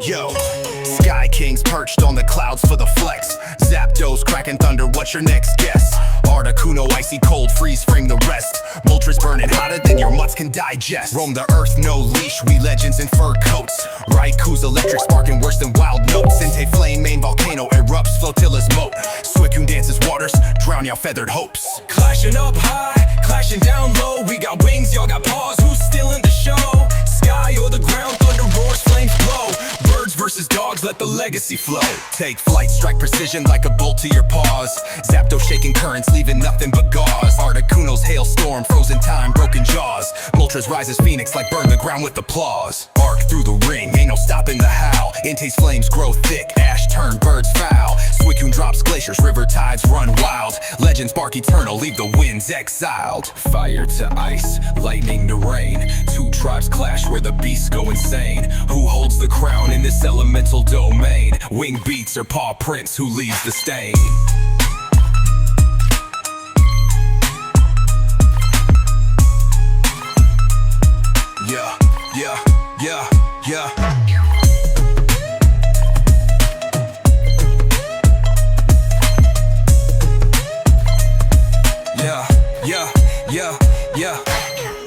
Yo, Sky Kings perched on the clouds for the flex. Zapdos cracking thunder, what's your next guess? Articuno icy cold, freeze frame the rest. Moltres burning hotter than your mutts can digest. Roam the earth, no leash, we legends in fur coats. Raiku's electric sparking worse than wild notes. Entei flame, main volcano erupts, flotillas moat. Suicune dances waters, drown your feathered hopes. Clashing up high, clashing down low. We got wings, y'all got paws, who's still in the show? Sky or the ground, thunder roars, flames blow. Birds versus dogs, let the legacy flow. Take flight, strike precision like a bolt to your paws. Zapdos shaking currents, leaving nothing but gauze. Articuno's hailstorm, frozen time, broken jaws. Moltres rises phoenix like burn the ground with applause. Arc through the ring, ain't no stopping the howl. Entei's flames grow thick, ash turn birds foul. Suicune drops glaciers, river tides run wild. Legends bark eternal, leave the winds exiled. Fire to ice, lightning to rain. Two tribes clash where the beasts go insane. Who holds the crown in this elemental domain? Wing beats or paw prints, who leaves the stain? Yeah, yeah, yeah, yeah. Yeah.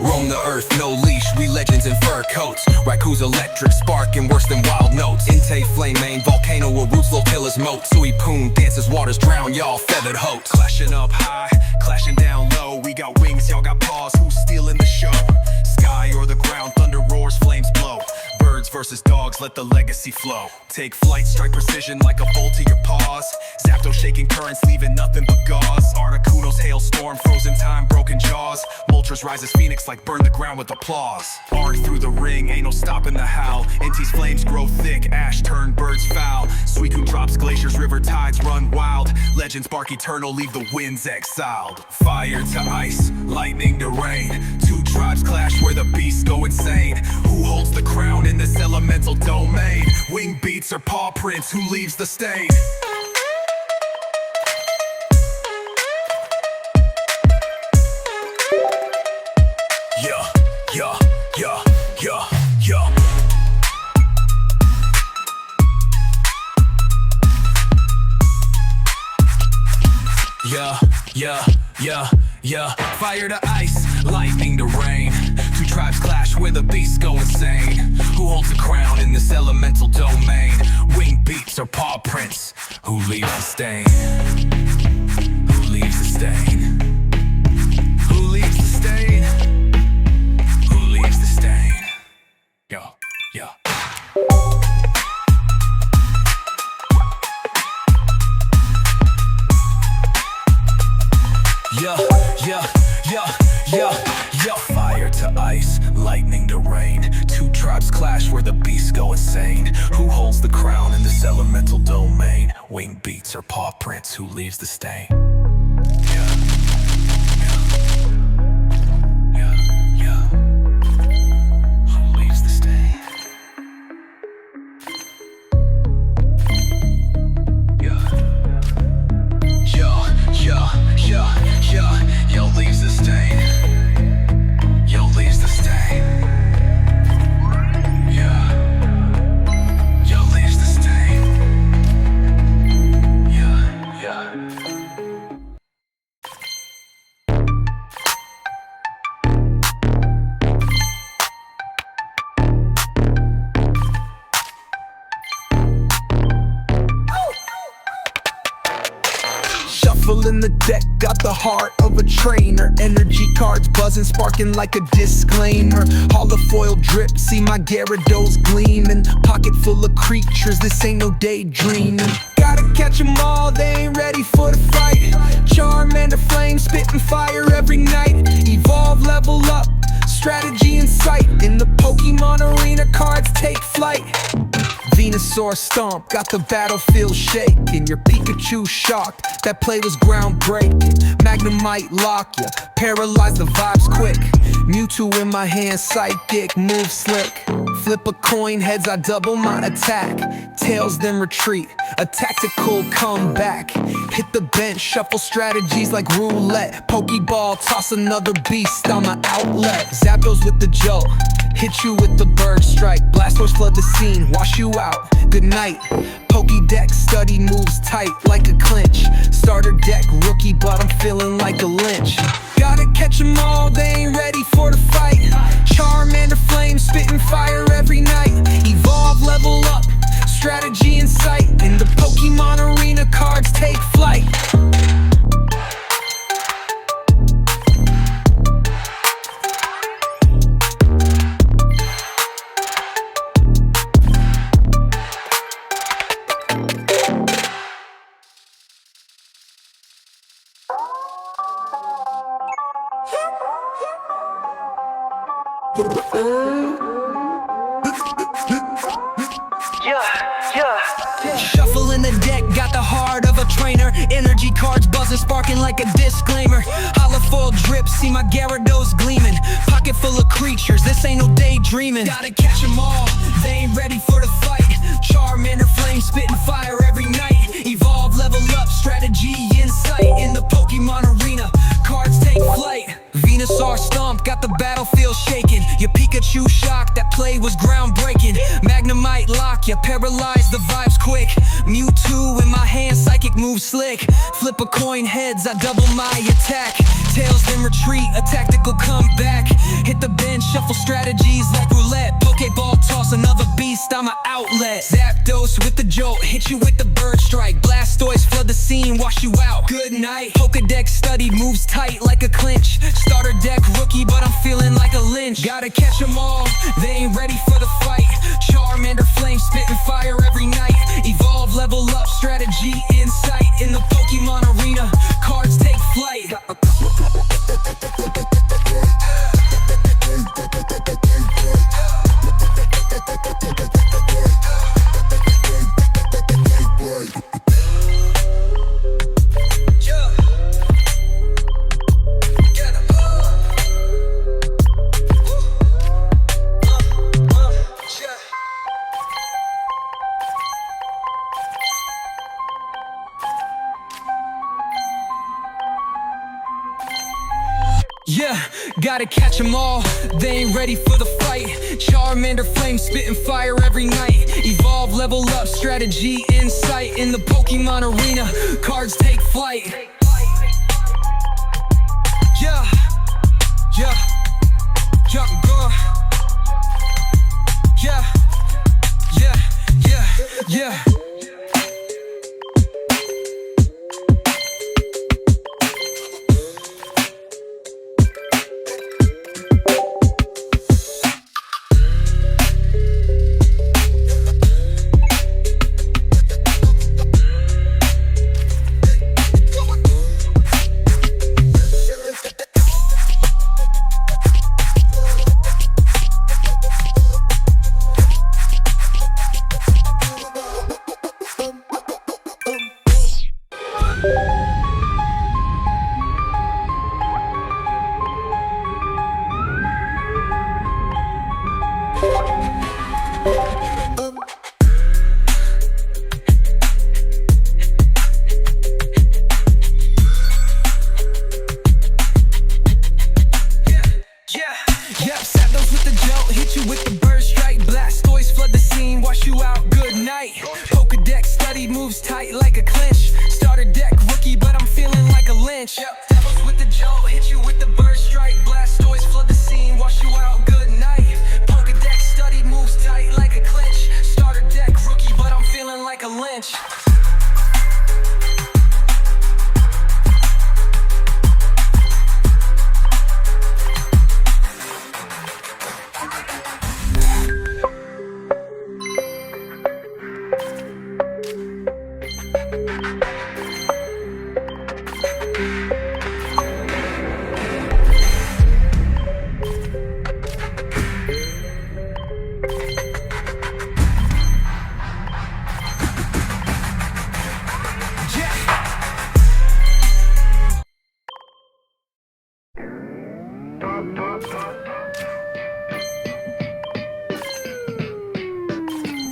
Roam the earth, no leash, we legends in fur coats. Raiku's electric sparking worse than wild notes. Entei flame main volcano where roots flotillas moat. Suicune dances waters, drown y'all feathered hopes. Clashing up high, clashing down low. We got wings, y'all got paws, who's stealing the show? Sky or the ground, thunder roars, flames blow. Birds versus dogs, let the legacy flow. Take flight, strike precision like a bolt to your paws. Zapdos shaking currents, leaving nothing but gauze. Articuno's hailstorm, frozen time, broken jaws. Moltres rises phoenix like burn the ground with applause. Arc through the ring, ain't no stopping the howl. Entei's flames grow thick, ash turn birds foul. Suicune drops glaciers, river tides run wild. Legends bark eternal, leave the winds exiled. Fire to ice, lightning to rain. Two tribes clash where the beasts go insane. Who holds the crown in this elemental domain? Wing beats or paw prints, who leaves the stain? Yeah. Fire to ice, lightning to rain. Two tribes clash where the beasts go insane. Who holds the crown in this elemental domain? Wing beats or paw prints, who leaves the stain? Who leaves the stain? Who leaves the stain? Who leaves the stain? Yeah. Fire to ice, lightning to rain. Two tribes clash where the beasts go insane. Who holds the crown in this elemental domain? Wing beats or paw prints, who leaves the stain? Who leaves the stain? Yo leaves the stain. Yo leaves the stain. Yo leaves the stain. Yeah. Shuffling the deck, got the heart of a trainer. Energy cards buzzing, sparking like a disclaimer. Holofoil drip, see my Gyarados gleaming. Pocket full of creatures, this ain't no daydreaming. Gotta catch 'em all, they ain't ready for the fight. Charmander flame, spitting fire every night. Evolve, level up, strategy in sight. In the Pokemon arena, cards take flight. Venusaur stomp, got the battlefield shaking. Your Pikachu shocked, that play was groundbreaking. Magnemite lock ya, paralyze the vibes quick. Mewtwo in my hand, psychic, move slick. Flip a coin, heads I double my attack. Tails then retreat, a tactical comeback. Hit the bench, shuffle strategies like roulette. Pokeball, toss another beast on my outlet. Zapdos with the jolt, hit you with the bird strike. Blastoise flood the scene, wash you out. Good night. Pokédex study moves tight like a clinch. Starter deck rookie, but I'm feeling like a lynch. Gotta catch 'em all, they ain't ready for the fight. Charmander flame, spitting fire every night. Evolve, level up, strategy in sight. In the Pokemon arena, cards take flight. Shuffling the deck, got the heart of a trainer. Energy cards buzzing, sparking like a disclaimer. Holofoil drip, see my Gyarados gleaming. Pocket full of creatures, this ain't no daydreaming. Gotta catch 'em all, they ain't ready for the fight. Charmander flame, spitting fire every night. Evolve, level up, strategy in sight. In the Pokemon arena, cards take flight. Venusaur stomp, got the battlefield shaking. Your Pikachu shock, that play was groundbreaking. Magnemite lock, you paralyze the vibes quick. Mewtwo in my hand, psychic move slick. Flip a coin heads, I double my attack. Tails then retreat, a tactical comeback. Hit the bench, shuffle strategies like roulette. Pokeball toss, another beast, I'm an outlet. Zapdos with the jolt, hit you with the bird strike. Blastoise flood the scene, wash you out. Good night. Pokédex studied, moves tight like a clinch. Starter deck rookie, but I'm feeling like a lynch. Gotta catch 'em all, they ain't ready for the fight. Charmander flame, spitting fire every night. Evolve, level up, strategy in sight. In the Pokemon arena, cards take flight. Yeah, gotta catch 'em all, they ain't ready for the fight. Charmander flame, spitting fire every night. Evolve, level up, strategy in sight. In the Pokemon arena, cards take flight. Yeah, yeah, yeah, yeah, yeah, yeah, yeah. With the bird strike, Blastoise flood the scene, wash you out, good night. Pokédex study moves tight like a clinch. Starter deck rookie, but I'm feeling like a lynch. Devils with the jolt, hit you with the bird strike. Blastoise flood the scene, wash you out, good night. Pokédex study moves tight like a clinch. Starter deck rookie, but I'm feeling like a lynch.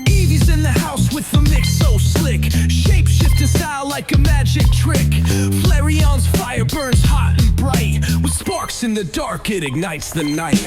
Evie's in the house with the mix so slick. Shape-shifting style like a magic trick. Flareon's fire burns hot and bright. With sparks in the dark, it ignites the night.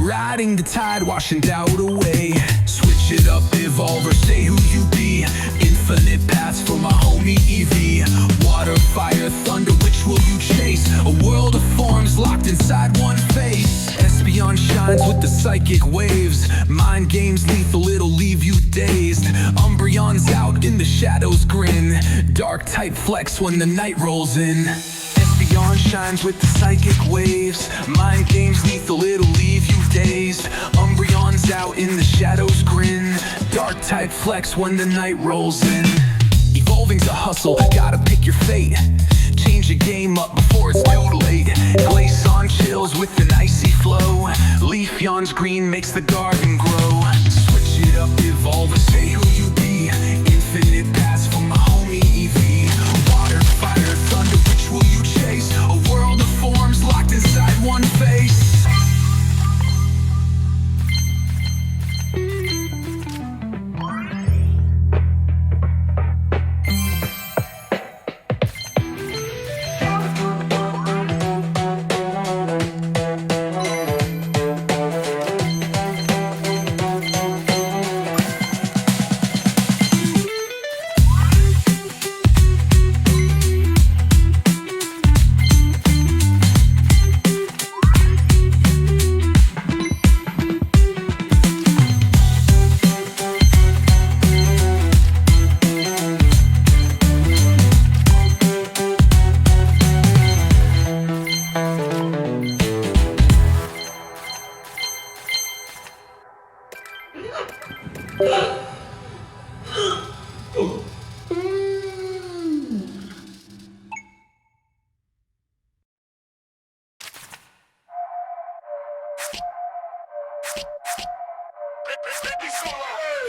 riding the tide, washing doubt away. Switch it up, evolve or stay who you be. Infinite paths for my homie EV. Water, fire, thunder, which will you chase? A world of forms locked inside one face. Espeon shines with the psychic waves. Mind games lethal, it'll leave you dazed. Umbreon's out in the shadows grin. Dark type flex when the night rolls in. Espeon shines with the psychic waves. Mind games lethal, it'll leave you dazed. Umbreon's out in the shadows grin. Dark type flex when the night rolls in. Evolving's a hustle, gotta pick your fate. Change your game up before it's too late. Glaceon chills with an icy flow. Leafeon's green makes the garden grow. Switch it up, evolve and stay who you be. Infinite paths for my homie EV. Water, fire, thunder, which will you chase? A world of forms locked inside one face.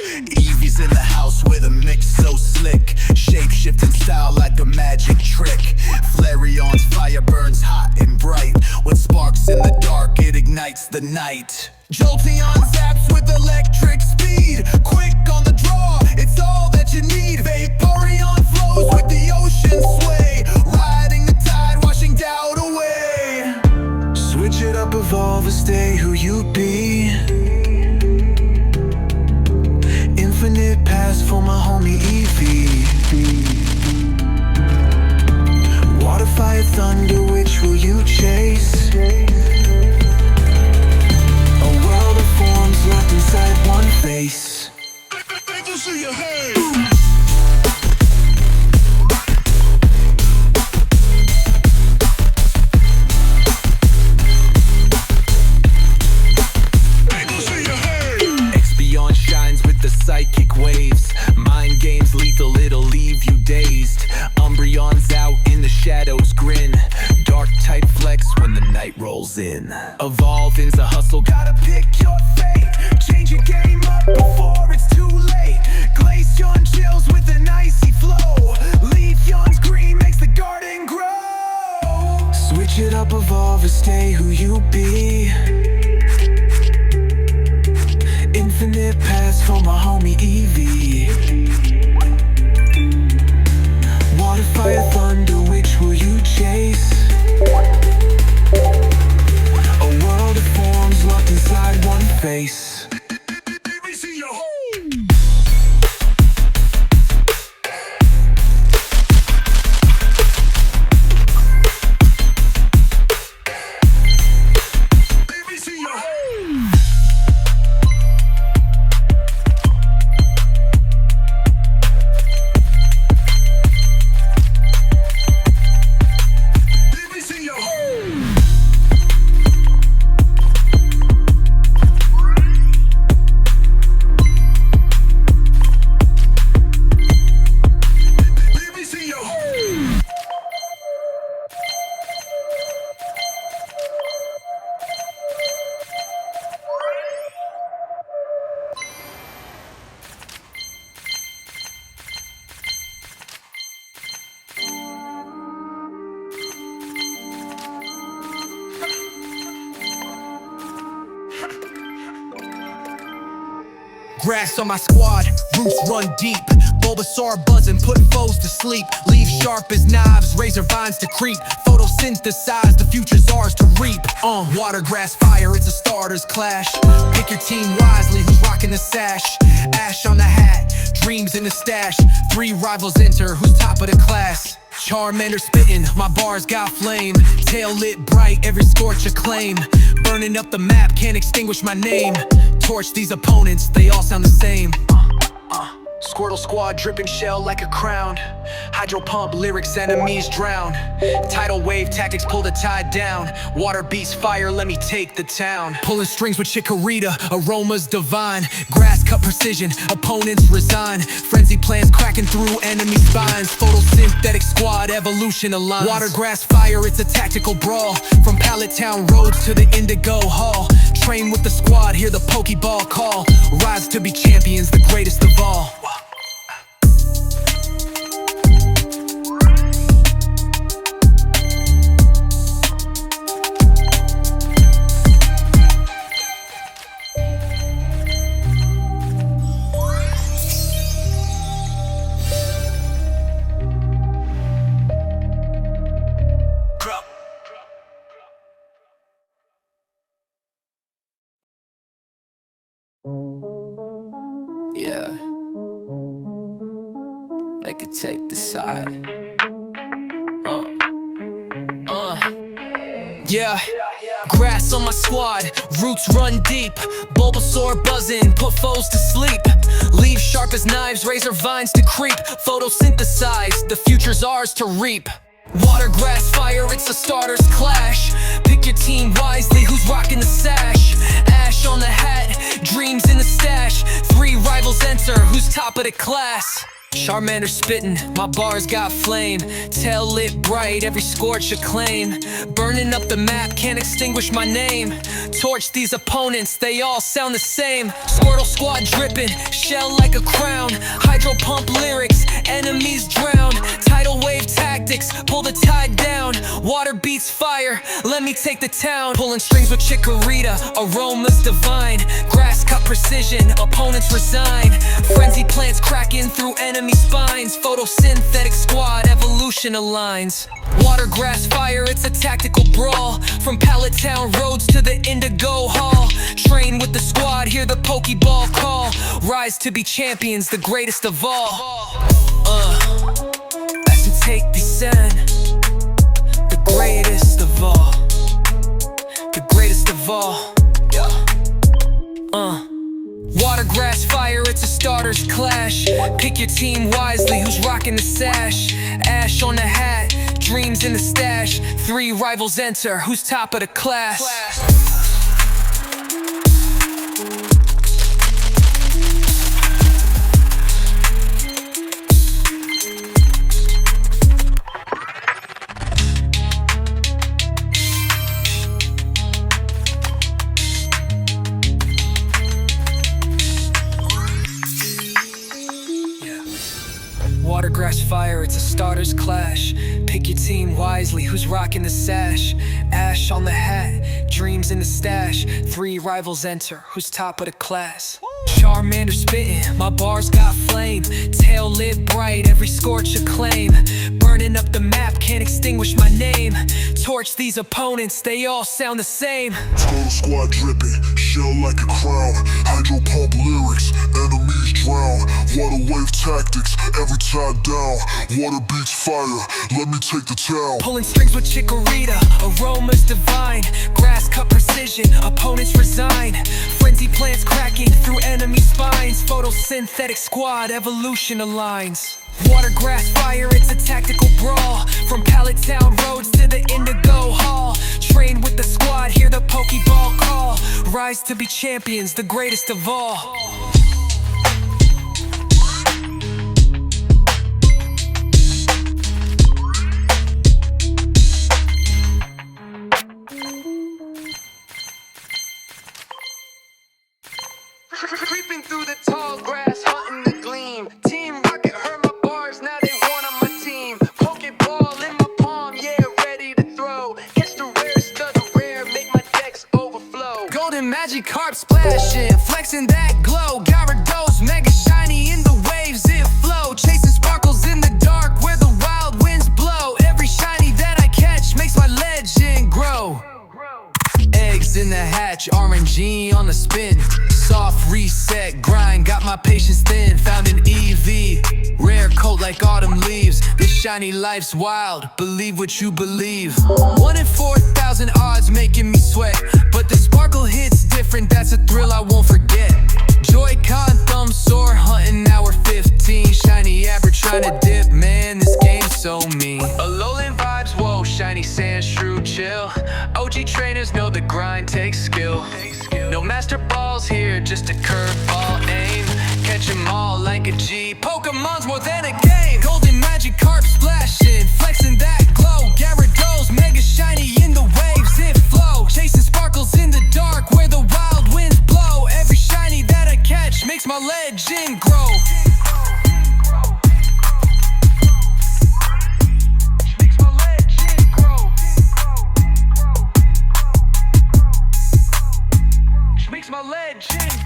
Eevee's in the house with a mix so slick. Shape-shifting style like a magic trick. Flareon's fire burns hot and bright. What sparks in the dark, it ignites the night. Jolteon zaps with electric speed. Quick on the draw, it's all that you need. Vaporeon flows with the ocean sway. Riding the tide, washing doubt away. Switch it up, evolve and stay who you be. Infinite paths for my homie Eevee. Water, fire, thunder, which will you chase? A world of forms locked inside one face. Espeon shines with the psychic waves. Mind games lethal, it'll leave you dazed. Umbreon's out in the shadows grin. Dark type flex when the night rolls in. Evolving's a hustle, gotta pick your fate. Change your game up before it's too late. Glaceon chills with an icy flow. Leafeon's green makes the garden grow. Switch it up, evolve and stay who you be. Infinite paths for my homie Eevee. Water, fire, thunder, which will you chase? A world of forms locked inside one face. Grass on my squad, roots run deep. Bulbasaur buzzing, put foes to sleep. Leaves sharp as knives, razor vines to creep. Photosynthesize, the future's ours to reap. Water, grass, fire, it's a starter's clash. Pick your team wisely, who's rocking the sash? Ash on the hat, dreams in the stash. 3 rivals enter, who's top of the class? Charmander spittin', my bars got flame. Tail lit bright, every scorch a claim. Burning up the map, can't extinguish my name. Torch these opponents, they all sound the same. Squirtle squad dripping shell like a crown. Hydro pump lyrics, enemies drown. Tidal wave tactics pull the tide down. Water beats fire, let me take the town. Pulling strings with Chikorita, aromas divine. Grass cut precision, opponents resign. Frenzy plans cracking through enemy spines. Photosynthetic squad, evolution aligns. Water, grass, fire, it's a tactical brawl. From Pallet Town roads to the Indigo Hall. Train with the squad, hear the Pokeball call. Rise to be champions, the greatest of all. Yeah, they could take the side. Yeah, grass on my squad, roots run deep. Bulbasaur buzzing, put foes to sleep. Leaves sharp as knives, razor vines to creep. Photosynthesize, the future's ours to reap. Water, grass, fire, it's a starter's clash. Pick your team wisely, who's rocking the sash? Ash on the hat, dreams in the stash. 3 rivals enter, who's top of the class? Charmander spittin', my bars got flame. Tail lit bright, every scorch a claim. Burning up the map, can't extinguish my name. Torch these opponents, they all sound the same. Squirtle squad drippin', shell like a crown. Hydro pump lyrics, enemies drown. Tidal wave tactics, pull the tide down. Water beats fire, let me take the town. Pulling strings with Chikorita, aromas divine. Grass cut precision, opponents resign. Frenzy plants cracking through enemy spines. Photosynthetic squad, evolution aligns. Water, grass, fire, it's a tactical brawl. From Pallet Town roads to the Indigo Hall. Train with the squad, hear the Pokeball call. Rise to be champions, the greatest of all. As to take descent, the greatest of all. The greatest of all. Water, grass, fire, it's a starter's clash. Pick your team wisely, who's rocking the sash? Ash on the hat, dreams in the stash. 3 rivals enter, who's top of the class? Water, grass, fire, it's a starter's clash. Pick your team wisely, who's rocking the sash? Ash on the hat, dreams in the stash. 3 rivals enter, who's top of the class? Charmander spittin', my bars got flame. Tail lit bright, every scorch a claim. Burning up the map, can't extinguish my name. Torch these opponents, they all sound the same. Total squad dripping, shell like a crown. Hydro pump lyrics, enemies drown. Water wave tactics, every tide down. Water beats fire, let me take the town. Pulling strings with Chikorita, aromas divine. Grass cut precision, opponents resign. Frenzy plants cracking through enemy spines. Photosynthetic squad, evolution aligns. Water, grass, fire, it's a tactical brawl. From Pallet Town roads to the Indigo Hall. Train with the squad, hear the Pokeball call. Rise to be champions, the greatest of all. Creeping through the tall grass, hunting the gleam. Team Rocket heard my bars, now they want on my team. Pokeball in my palm, yeah, ready to throw. Catch the rarest of the rare, make my decks overflow. Golden Magikarp splashing, flexing that glow. Gyarados Gyarados, mega shiny in the waves it flow. Chasing sparkles in the dark where the wild winds blow. Every shiny that I catch makes my legend grow. Eggs in the hatch, RNG on the spin. Soft reset, grind, got my patience thin. Found an EV, rare coat like autumn leaves. This shiny life's wild, believe what you believe. 1 in 4,000 odds making me sweat, but the sparkle hits different, that's a thrill I won't forget. Joy-Con thumb sore, hunting hour 15. Shiny Abra trying to dip, man, this game's so mean. Alolan vibes, whoa, shiny sand shrew chill. OG trainers know the grind takes skill. No master balls here, just a curveball aim. Catch 'em all like a G. Pokemon's more than a game. Golden magic carp splashing, flexing that glow. Gyarados, mega shiny in the waves it flow. Chasing sparkles in the dark where the wild winds blow. Every shiny that I catch makes my legend grow.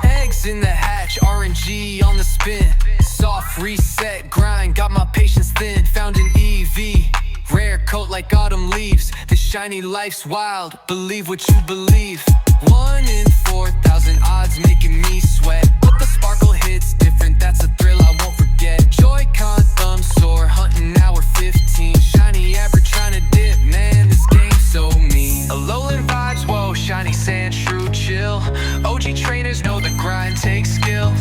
Eggs in the hatch, RNG on the spin. Soft reset, grind, got my patience thin. Found an EV, rare coat like autumn leaves. This shiny life's wild, believe what you believe. 1 in 4,000 odds making me sweat, but the sparkle hits different, that's a thrill I won't forget. Joy-Con thumb sore, hunting hour 15. Shiny Abra trying to dip, man, this game's so mean. Alolan vibes, whoa, shiny sand shrew chill. OG trainers know the grind takes skill.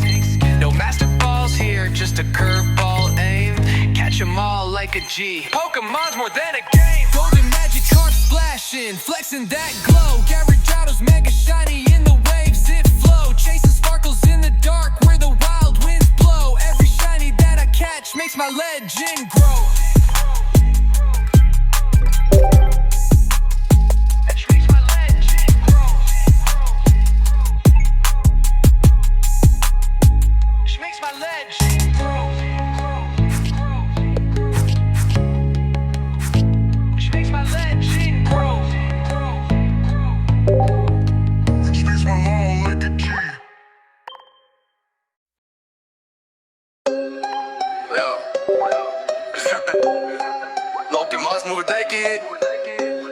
No master balls here, just a curveball aim. Catch 'em all like a G. Pokemon's more than a game. Golden magic carp splashing, flexing that glow. Gyarados, mega shiny in the waves it flow. Chasing sparkles in the dark where the wild winds blow. Every shiny that I catch makes my legend grow.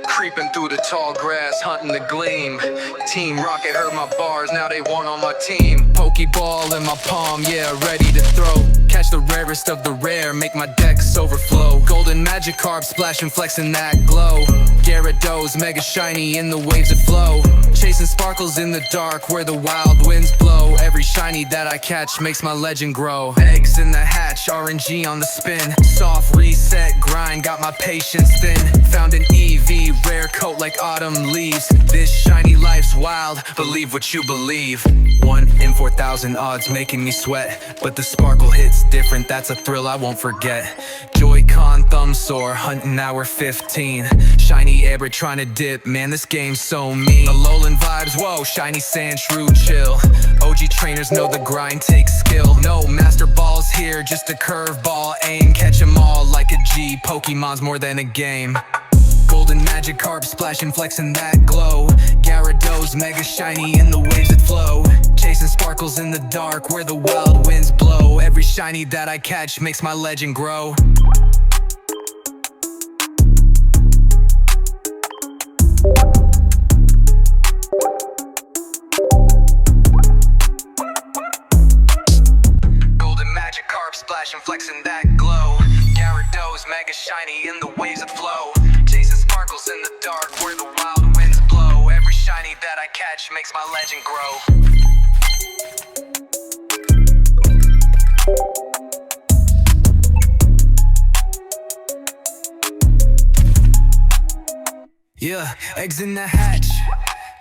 Creeping through the tall grass, hunting the gleam. Team Rocket heard my bars, now they want on my team. Pokeball in my palm, yeah, ready to throw. Catch the rarest of the rare, make my decks overflow. Golden magic carp splashing, flexing that glow. Gyarados, mega shiny in the waves that flow. Chasing sparkles in the dark where the wild winds blow. Every shiny that I catch makes my legend grow. Eggs in the hatch, RNG on the spin. Soft reset, grind, got my patience thin. Found an EV, rare coat like autumn leaves. This shiny life's wild, believe what you believe. 1 in 4,000 odds making me sweat, but the sparkle hits different, that's a thrill I won't forget. Joy-Con thumb sore, hunting hour 15. Shiny Abra trying to dip, man, this game's so mean. Alolan vibes, whoa, shiny sand shrew chill. OG trainers know the grind takes skill. No master balls here, just a curveball aim. Catch 'em all like a G, Pokemon's more than a game. Golden magic carp splashing, flexing that glow. Gyarados, mega shiny in the waves that flow. Chasing sparkles in the dark where the wild winds blow. Every shiny that I catch makes my legend grow. Golden magic carp splashing, flexing that glow. Gyarados, mega shiny in the waves that flow. Chasing sparkles in the dark where the wild winds blow. Every shiny that I catch makes my legend grow. Yeah, eggs in the hatch,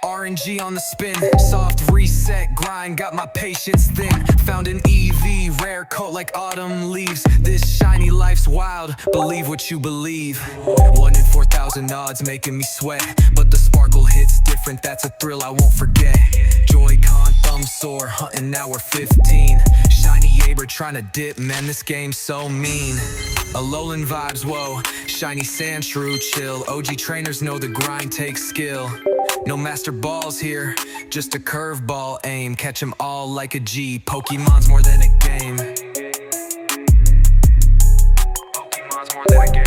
RNG on the spin. Soft reset, grind, got my patience thin. Found an EV, rare coat like autumn leaves. This shiny life's wild, believe what you believe. 1 in 4,000 odds making me sweat, but the sparkle hits different, that's a thrill I won't forget. Joy-Con thumb sore, hunting hour 15. Shiny Abra trying to dip, man, this game's so mean. Alolan vibes, whoa, shiny sand shrew chill. OG trainers know the grind takes skill. No master balls here, just a curveball aim. Catch 'em all like a G. Pokemon's more than a game. Pokemon's more than a game.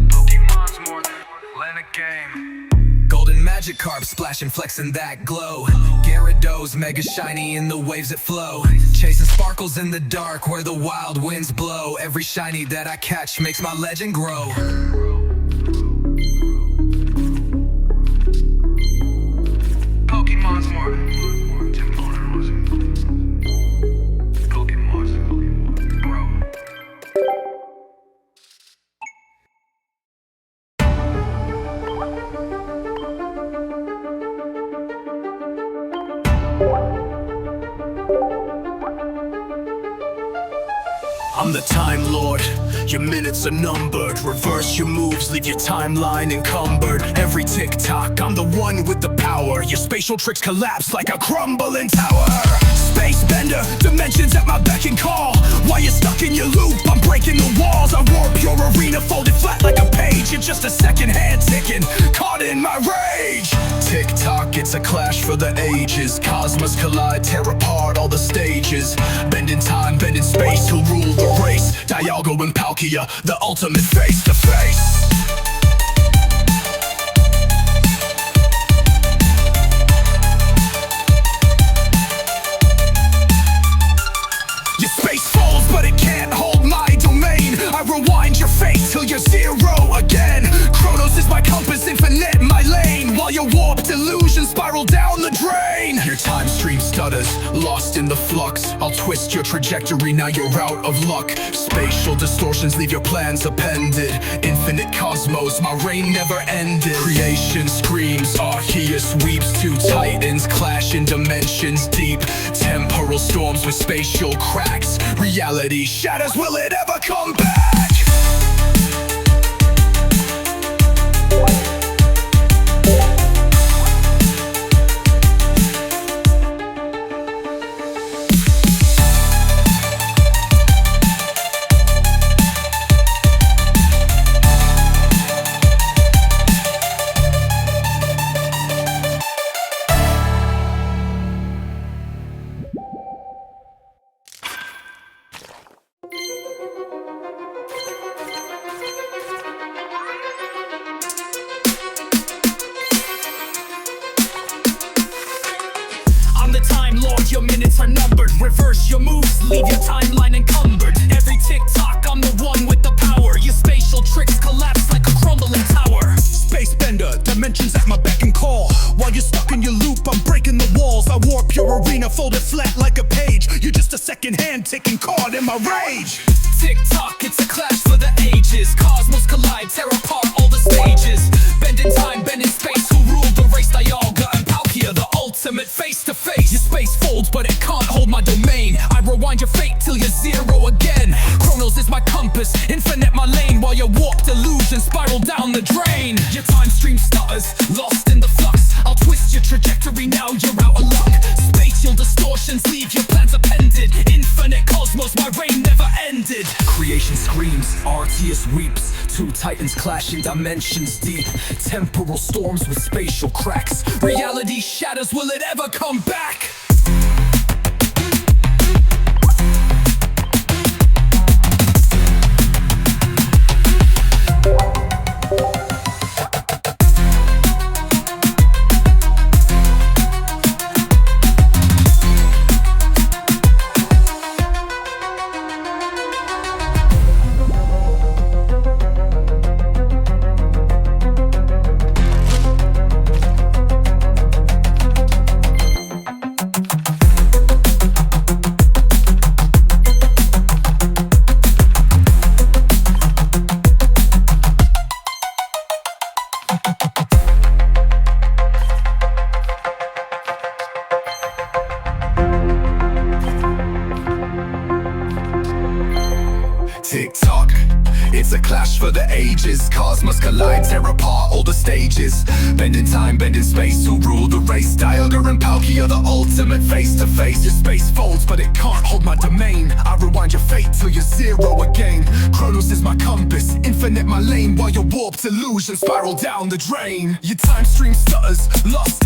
Pokemon's more than a game. Golden Magikarp splashing, flexing that glow. Gyarados mega shiny in the waves that flow. Chasing sparkles in the dark where the wild winds blow. Every shiny that I catch makes my legend grow. Pokemon's more. Pokemon's bro. I'm the Time Lord, your minutes are numbered. Reverse your moves, leave your timeline encumbered. Every tick-tock, I'm the one with the power. Your spatial tricks collapse like a crumbling tower. Space bender, dimensions at my beck and call. While you're stuck in your loop, I'm breaking the walls. I warp your arena, folded flat like a page. You're just a second hand ticking, caught in my rage. Tick-tock, it's a clash for the ages. Cosmos collide, tear apart all the stages. Bending time, bending space, who rule the race? Dialgo and Palkia, the ultimate face-to-face. Your space folds, but it can't hold my domain. I rewind your fate till you're zero again. Chronos is my compass, infinite my lane. While your warped illusions spiral down the drain. Your time stream stutters, lost in the flux. I'll twist your trajectory, now you're out of luck. Spatial distortions leave your plans appended. Infinite cosmos, my reign never ended. Creation screams, Arceus weeps. Two titans clash in dimensions deep. Temporal storms with spatial cracks. Reality shatters, will it ever come back? Your minutes are numbered, reverse your moves, leave your timeline encumbered. Every tick-tock, I'm the one with the power. Your spatial tricks collapse like a crumbling tower. Space bender, dimensions at my beck and call. While you're stuck in your loop, I'm breaking the walls. I warp your arena, folded flat like a page. You're just a second hand ticking, caught in my rage. Tick-tock, it's a clash for the ages. Cosmos collide, tear apart all the stages. Bending time, bending space, who ruled the race? Dialga and Palkia, the ultimate face-to-face. Your space folds, but it can't hold my domain. I rewind your fate till you're zero again. Chronos is my compass, infinite my lane. While your warped illusions spiral down the drain. Your time stream stutters, lost in the flux. I'll twist your trajectory, now you're out of luck. Spatial distortions leave your plans appended. Infinite cosmos, my reign never ended. Creation screams, Arceus weeps. Two titans clashing dimensions deep. Temporal storms with spatial cracks. Reality shatters, will it ever come back? It's a clash for the ages. Cosmos collide, tear apart all the stages. Bending time, bending space, who rule the race? Dialga and Palkia, the ultimate face-to-face. Your space folds, but it can't hold my domain. I rewind your fate till you're zero again. Chronos is my compass, infinite my lane. While your warped illusions spiral down the drain. Your time stream stutters, lost